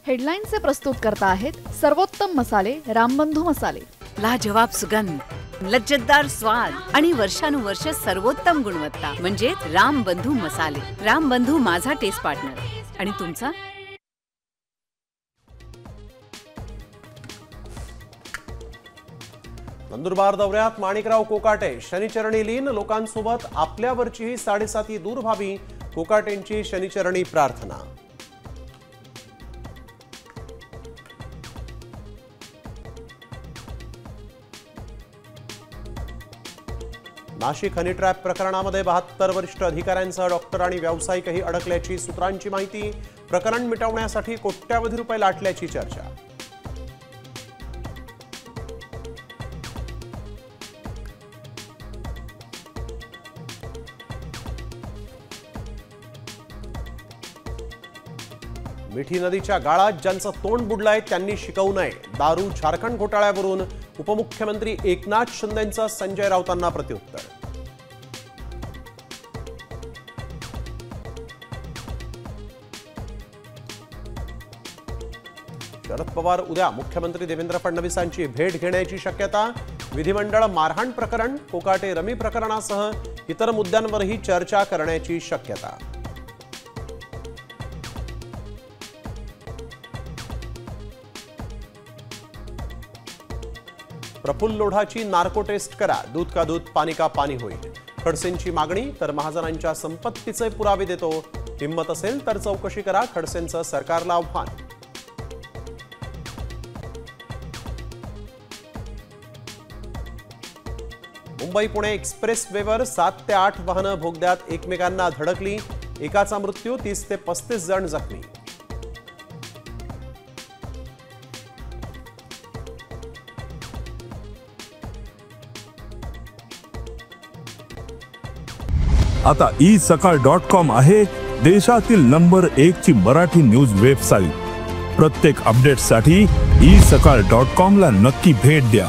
हेडलाईनचे प्रस्तुतकर्ता आहेत सर्वोत्तम मसाले रामबंधू मसाले। लाजवाब सुगंध, लज्जतदार स्वाद आणि वर्षानुवर्ष सर्वोत्तम गुणवत्ता म्हणजे रामबंधू मसाले। रामबंधू माझा टेस्ट पार्टनर आणि तुमचा। नंदुरबार दौऱ्यात माणिकराव कोकाटे शनिचरणी लीन, लोकांसोबत आपल्यावरची 7.5 दूर व्हावी, कोकाटेंची शनिचरणी प्रार्थना। नाशिक हनी ट्रॅप प्रकरणामध्ये 72 वरिष्ठ अधिकाऱ्यांसह डॉक्टर आणि व्यावसायिकही अडकल्याची सूत्रांची माहिती। प्रकरण मिटवण्यासाठी कोट्यावधी रुपये लाटल्याची चर्चा। मिठी नदीच्या गाळात ज्यांचं तोंड बुडलंय त्यांनी शिकवू नये, दारू झारखंड घोटाळ्यावरून उपमुख्यमंत्री एकनाथ शिंदेंचं संजय राऊतांना प्रत्युत्तर। शरद पवार उद्या मुख्यमंत्री देवेंद्र फडणवीसांची भेट घेण्याची शक्यता। विधिमंडळ मारहाण प्रकरण, कोकाटे रमी प्रकरणासह इतर मुद्द्यांवरही चर्चा करण्याची शक्यता। प्रफुल्ल लोढाची नार्को टेस्ट करा, दूध का दूध पानी का पानी होईल। खडसेंची मागणी, तर महाजनांच्या संपत्तीचे पुरावे देतो, हिम्मत असेल तर चौकशी करा, खडसेंचं सरकारला आव्हान। मुंबई पुणे एक्सप्रेस वेवर 7 ते 8 वाहनं बोगद्यात एकमेकांना धडकली, एकाचा मृत्यू, 30 ते 35 जण जखमी। आता isakal.com आहे देशातील नंबर 1 ची मराठी न्यूज वेबसाईट। प्रत्येक अपडेटसाठी isakal.com ला नक्की भेट द्या।